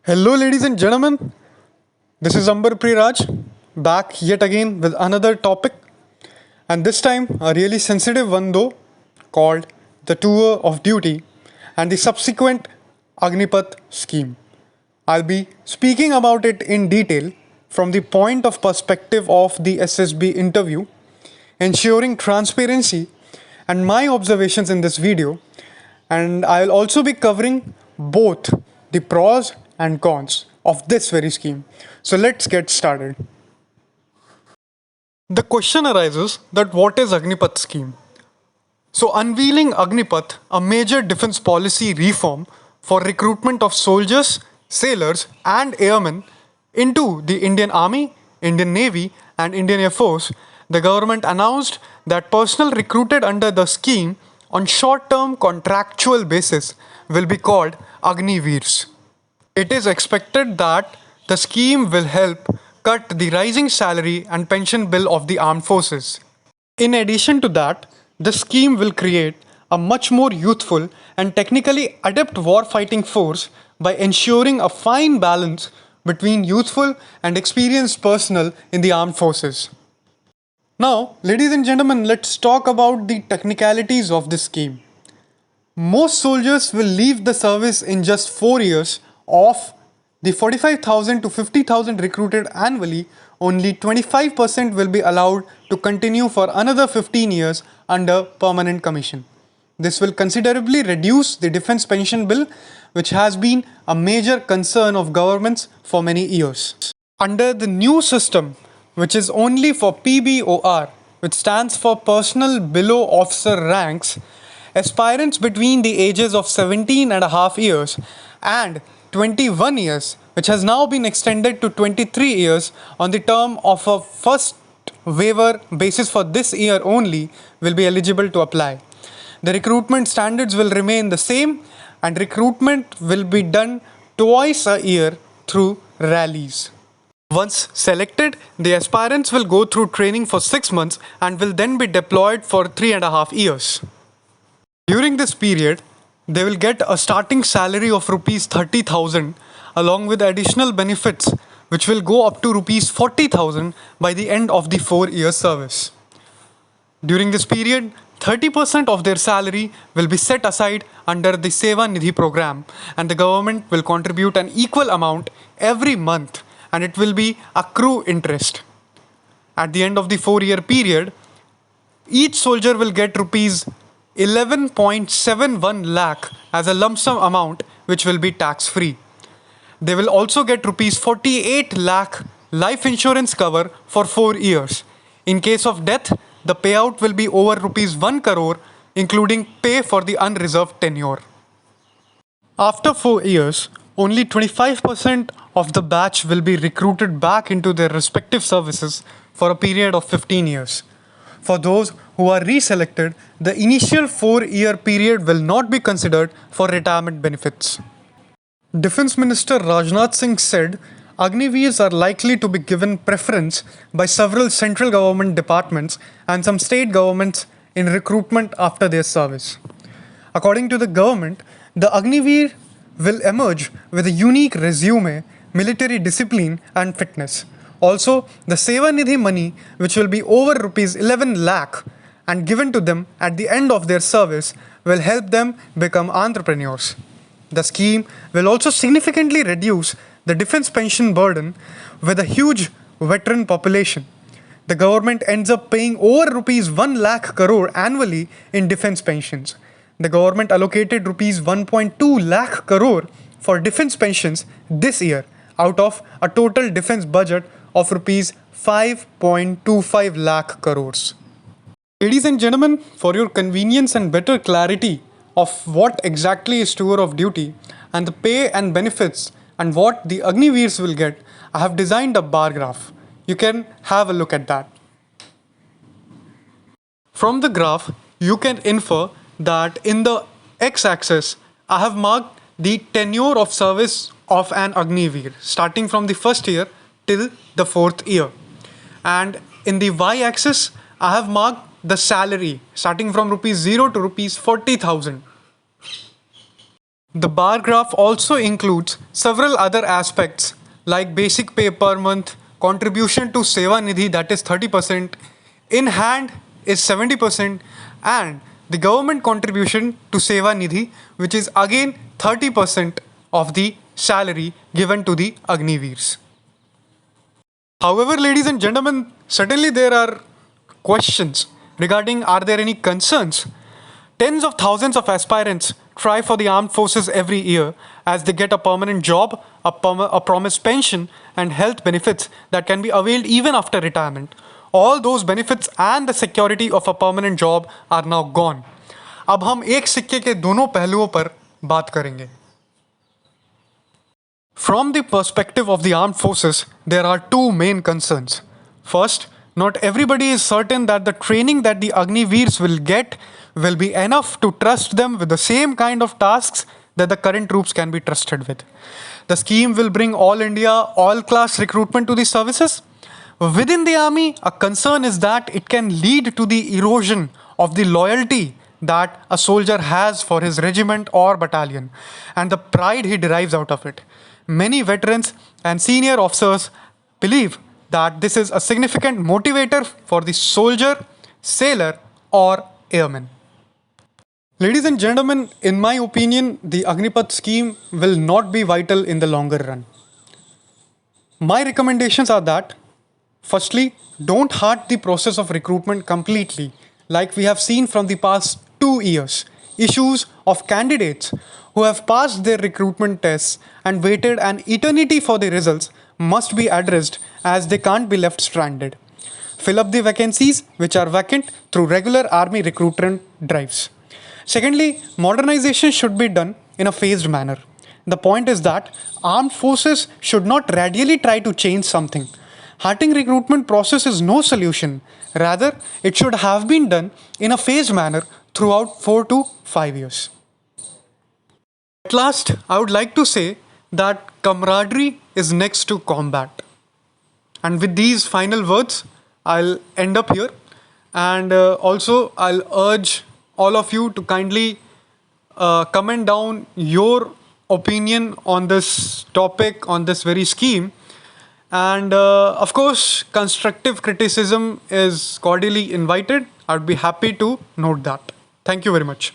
Hello, ladies and gentlemen. This is Amber Priraj back yet again with another topic, and this time a really sensitive one though, called the tour of duty and the subsequent Agnipath scheme. I'll be speaking about it in detail from the point of perspective of the SSB interview, ensuring transparency and my observations in this video, and I'll also be covering both the pros and cons of this very scheme. So let's get started. The question arises that what is Agnipath scheme? So unveiling Agnipath, a major defense policy reform for recruitment of soldiers, sailors and airmen into the Indian Army, Indian Navy and Indian Air Force, the government announced that personnel recruited under the scheme on short-term contractual basis will be called Agniveers. It is expected that the scheme will help cut the rising salary and pension bill of the armed forces. In addition to that, the scheme will create a much more youthful and technically adept warfighting force by ensuring a fine balance between youthful and experienced personnel in the armed forces. Now, ladies and gentlemen, let's talk about the technicalities of this scheme. Most soldiers will leave the service in just 4 years. Of the 45,000 to 50,000 recruited annually, only 25% will be allowed to continue for another 15 years under permanent commission. This will considerably reduce the defense pension bill, which has been a major concern of governments for many years. Under the new system, which is only for PBOR, which stands for Personnel Below Officer Ranks, aspirants between the ages of 17 and a half years and 21 years, which has now been extended to 23 years on the term of a first waiver basis for this year only, will be eligible to apply. The recruitment standards will remain the same and recruitment will be done twice a year through rallies. Once selected, the aspirants will go through training for 6 months and will then be deployed for 3.5 years. During this period, they will get a starting salary of rupees 30,000 along with additional benefits which will go up to rupees 40,000 by the end of the 4-year service. During this period, 30% of their salary will be set aside under the Seva Nidhi program and the government will contribute an equal amount every month and it will be accrue interest. At the end of the 4-year period, each soldier will get rupees 11.71 lakh as a lump sum amount which will be tax free. They will also get rupees 48 lakh life insurance cover for 4 years. In case of death, the payout will be over rupees 1 crore including pay for the unreserved tenure. After 4 years, only 25% of the batch will be recruited back into their respective services for a period of 15 years. For those who are reselected, the initial 4-year period will not be considered for retirement benefits. Defense Minister Rajnath Singh said Agniveers are likely to be given preference by several central government departments and some state governments in recruitment after their service. According to the government, the Agniveer will emerge with a unique resume, military discipline and fitness. Also, the Seva Nidhi money, which will be over rupees 11 lakh and given to them at the end of their service, will help them become entrepreneurs. The scheme will also significantly reduce the defense pension burden with a huge veteran population. The government ends up paying over rupees 1 lakh crore annually in defense pensions. The government allocated rupees 1.2 lakh crore for defense pensions this year out of a total defense budget of rupees 5.25 lakh crores. Ladies and gentlemen, for your convenience and better clarity of what exactly is tour of duty and the pay and benefits and what the Agniveers will get, I have designed a bar graph. You can have a look at that. From the graph, you can infer that in the x-axis, I have marked the tenure of service of an Agniveer starting from the first year till the 4th year. And in the y-axis, I have marked the salary starting from rupees 0 to rupees 40,000. The bar graph also includes several other aspects like basic pay per month, contribution to Seva Nidhi, that is 30%, in hand is 70%, and the government contribution to Seva Nidhi, which is again 30% of the salary given to the Agniveers. However, ladies and gentlemen, certainly there are questions regarding are there any concerns. Tens of thousands of aspirants try for the armed forces every year as they get a permanent job, a promised pension, and health benefits that can be availed even after retirement. All those benefits and the security of a permanent job are now gone. अब हम एक सिक्के के दोनों पहलुओं पर बात करेंगे. From the perspective of the armed forces, there are two main concerns. First, not everybody is certain that the training that the Agniveers will get will be enough to trust them with the same kind of tasks that the current troops can be trusted with. The scheme will bring all India, all class recruitment to the services. Within the army, a concern is that it can lead to the erosion of the loyalty that a soldier has for his regiment or battalion and the pride he derives out of it. Many veterans and senior officers believe that this is a significant motivator for the soldier, sailor, or airman. Ladies and gentlemen, in my opinion, the Agnipath scheme will not be vital in the longer run. My recommendations are that, firstly, don't halt the process of recruitment completely, like we have seen from the past 2 years. Issues of candidates who have passed their recruitment tests and waited an eternity for the results must be addressed as they can't be left stranded. Fill up the vacancies which are vacant through regular army recruitment drives. Secondly, modernization should be done in a phased manner. The point is that armed forces should not radially try to change something. Halting recruitment process is no solution. Rather, it should have been done in a phased manner throughout 4 to 5 years. At last, I would like to say that camaraderie is next to combat. And with these final words, I'll end up here. And also, I'll urge all of you to kindly comment down your opinion on this topic, on this very scheme. And of course, constructive criticism is cordially invited. I'd be happy to note that. Thank you very much.